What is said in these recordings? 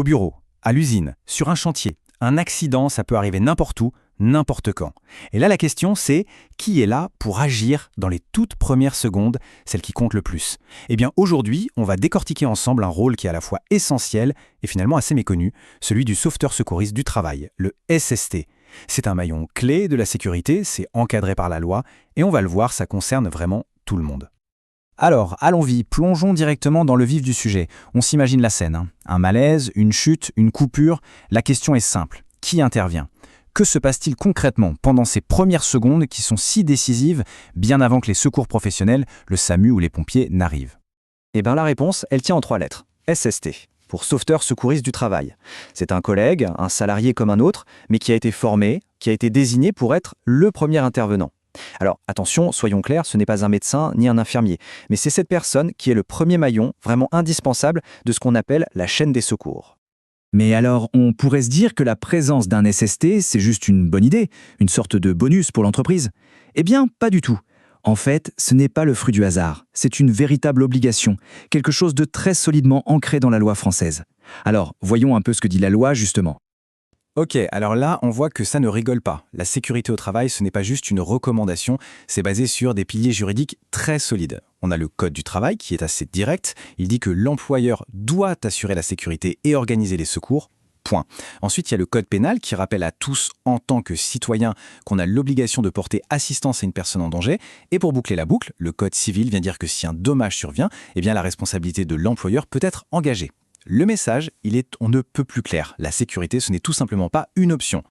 Au bureau, à l'usine, sur un chantier, un accident, ça peut arriver n'importe où, n'importe quand. Et là, la question, c'est qui est là pour agir dans les toutes premières secondes, celles qui comptent le plus? Eh bien, aujourd'hui, on va décortiquer ensemble un rôle qui est à la fois essentiel et finalement assez méconnu, celui du sauveteur secouriste du travail, le SST. C'est un maillon clé de la sécurité, c'est encadré par la loi, et on va le voir, ça concerne vraiment tout le monde. Alors, allons-y, plongeons directement dans le vif du sujet. On s'imagine la scène, hein. Un malaise, une chute, une coupure. La question est simple. Qui intervient? Que se passe-t-il concrètement pendant ces premières secondes qui sont si décisives, bien avant que les secours professionnels, le SAMU ou les pompiers n'arrivent? Eh bien la réponse, elle tient en 3 lettres. SST, pour sauveteur secouriste du travail. C'est un collègue, un salarié comme un autre, mais qui a été formé, qui a été désigné pour être le premier intervenant. Alors attention, soyons clairs, ce n'est pas un médecin ni un infirmier, mais c'est cette personne qui est le premier maillon vraiment indispensable de ce qu'on appelle la chaîne des secours. Mais alors, on pourrait se dire que la présence d'un SST, c'est juste une bonne idée, une sorte de bonus pour l'entreprise. Eh bien, pas du tout. En fait, ce n'est pas le fruit du hasard, c'est une véritable obligation, quelque chose de très solidement ancré dans la loi française. Alors, voyons un peu ce que dit la loi, justement. Ok, alors là, on voit que ça ne rigole pas. La sécurité au travail, ce n'est pas juste une recommandation, c'est basé sur des piliers juridiques très solides. On a le Code du travail qui est assez direct. Il dit que l'employeur doit assurer la sécurité et organiser les secours. Point. Ensuite, il y a le Code pénal qui rappelle à tous, en tant que citoyens, qu'on a l'obligation de porter assistance à une personne en danger. Et pour boucler la boucle, le Code civil vient dire que si un dommage survient, eh bien la responsabilité de l'employeur peut être engagée. Le message, il est on ne peut plus clair. La sécurité, ce n'est tout simplement pas une option.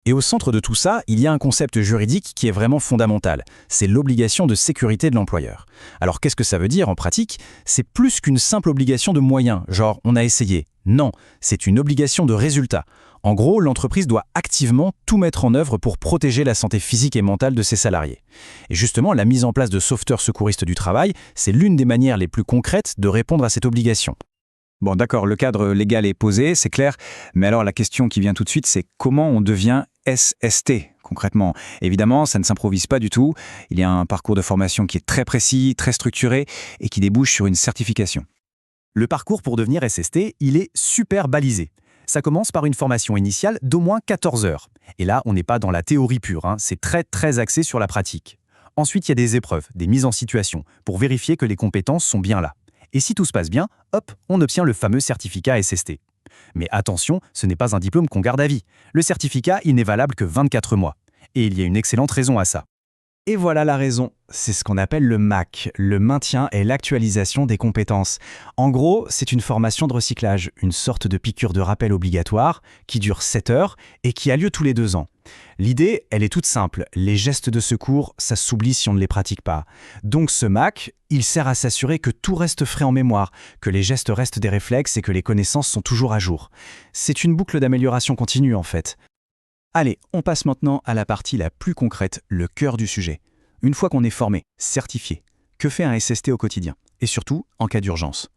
Et au centre de tout ça, il y a un concept juridique qui est vraiment fondamental. C'est l'obligation de sécurité de l'employeur. Alors qu'est-ce que ça veut dire en pratique? C'est plus qu'une simple obligation de moyens, genre on a essayé. Non, c'est une obligation de résultat. En gros, l'entreprise doit activement tout mettre en œuvre pour protéger la santé physique et mentale de ses salariés. Et justement, la mise en place de sauveteurs secouristes du travail, c'est l'une des manières les plus concrètes de répondre à cette obligation. Bon, d'accord, le cadre légal est posé, c'est clair, mais alors la question qui vient tout de suite, c'est comment on devient SST, concrètement? Évidemment, ça ne s'improvise pas du tout, il y a un parcours de formation qui est très précis, très structuré, et qui débouche sur une certification. Le parcours pour devenir SST, il est super balisé. Ça commence par une formation initiale d'au moins 14 heures. Et là, on n'est pas dans la théorie pure, hein, c'est très axé sur la pratique. Ensuite, il y a des épreuves, des mises en situation, pour vérifier que les compétences sont bien là. Et si tout se passe bien, hop, on obtient le fameux certificat SST. Mais attention, ce n'est pas un diplôme qu'on garde à vie. Le certificat, il n'est valable que 24 mois. Et il y a une excellente raison à ça. Et voilà la raison, c'est ce qu'on appelle le MAC, le maintien et l'actualisation des compétences. En gros, c'est une formation de recyclage, une sorte de piqûre de rappel obligatoire qui dure 7 heures et qui a lieu tous les 2 ans. L'idée, elle est toute simple, les gestes de secours, ça s'oublie si on ne les pratique pas. Donc ce MAC, il sert à s'assurer que tout reste frais en mémoire, que les gestes restent des réflexes et que les connaissances sont toujours à jour. C'est une boucle d'amélioration continue en fait. Allez, on passe maintenant à la partie la plus concrète, le cœur du sujet. Une fois qu'on est formé, certifié, que fait un SST au quotidien? Et surtout, en cas d'urgence.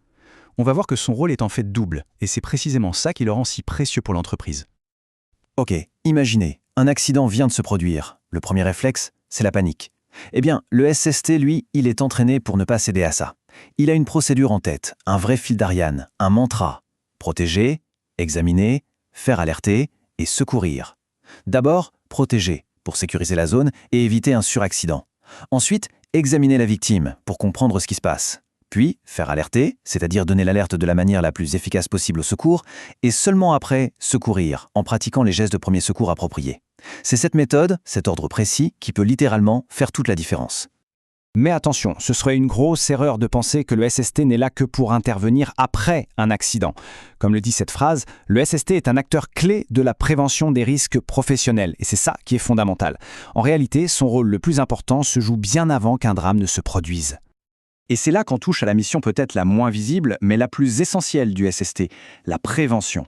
On va voir que son rôle est en fait double, et c'est précisément ça qui le rend si précieux pour l'entreprise. Ok, imaginez, un accident vient de se produire. Le premier réflexe, c'est la panique. Eh bien, le SST, lui, il est entraîné pour ne pas céder à ça. Il a une procédure en tête, un vrai fil d'Ariane, un mantra. Protéger, examiner, faire alerter et secourir. D'abord, protéger, pour sécuriser la zone et éviter un suraccident. Ensuite, examiner la victime, pour comprendre ce qui se passe. Puis, faire alerter, c'est-à-dire donner l'alerte de la manière la plus efficace possible au secours, et seulement après, secourir, en pratiquant les gestes de premier secours appropriés. C'est cette méthode, cet ordre précis, qui peut littéralement faire toute la différence. Mais attention, ce serait une grosse erreur de penser que le SST n'est là que pour intervenir après un accident. Comme le dit cette phrase, le SST est un acteur clé de la prévention des risques professionnels, et c'est ça qui est fondamental. En réalité, son rôle le plus important se joue bien avant qu'un drame ne se produise. Et c'est là qu'on touche à la mission peut-être la moins visible, mais la plus essentielle du SST, la prévention.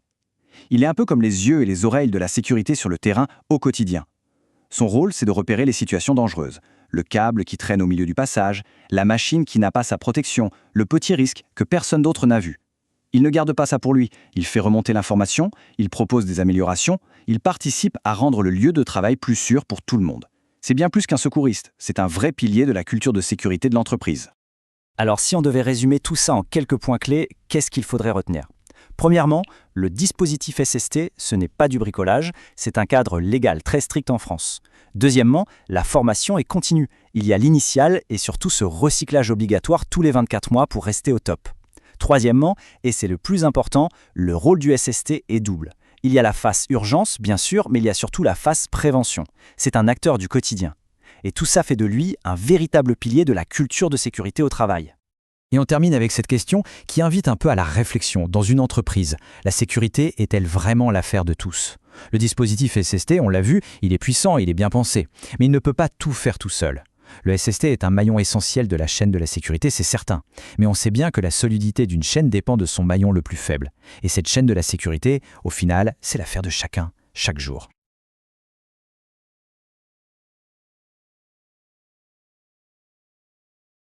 Il est un peu comme les yeux et les oreilles de la sécurité sur le terrain au quotidien. Son rôle, c'est de repérer les situations dangereuses. Le câble qui traîne au milieu du passage, la machine qui n'a pas sa protection, le petit risque que personne d'autre n'a vu. Il ne garde pas ça pour lui, il fait remonter l'information, il propose des améliorations, il participe à rendre le lieu de travail plus sûr pour tout le monde. C'est bien plus qu'un secouriste, c'est un vrai pilier de la culture de sécurité de l'entreprise. Alors si on devait résumer tout ça en quelques points clés, qu'est-ce qu'il faudrait retenir? Premièrement, le dispositif SST, ce n'est pas du bricolage, c'est un cadre légal très strict en France. Deuxièmement, la formation est continue. Il y a l'initiale et surtout ce recyclage obligatoire tous les 24 mois pour rester au top. Troisièmement, et c'est le plus important, le rôle du SST est double. Il y a la phase urgence, bien sûr, mais il y a surtout la phase prévention. C'est un acteur du quotidien. Et tout ça fait de lui un véritable pilier de la culture de sécurité au travail. Et on termine avec cette question qui invite un peu à la réflexion. Dans une entreprise, la sécurité est-elle vraiment l'affaire de tous ? Le dispositif SST, on l'a vu, il est puissant, il est bien pensé. Mais il ne peut pas tout faire tout seul. Le SST est un maillon essentiel de la chaîne de la sécurité, c'est certain. Mais on sait bien que la solidité d'une chaîne dépend de son maillon le plus faible. Et cette chaîne de la sécurité, au final, c'est l'affaire de chacun, chaque jour.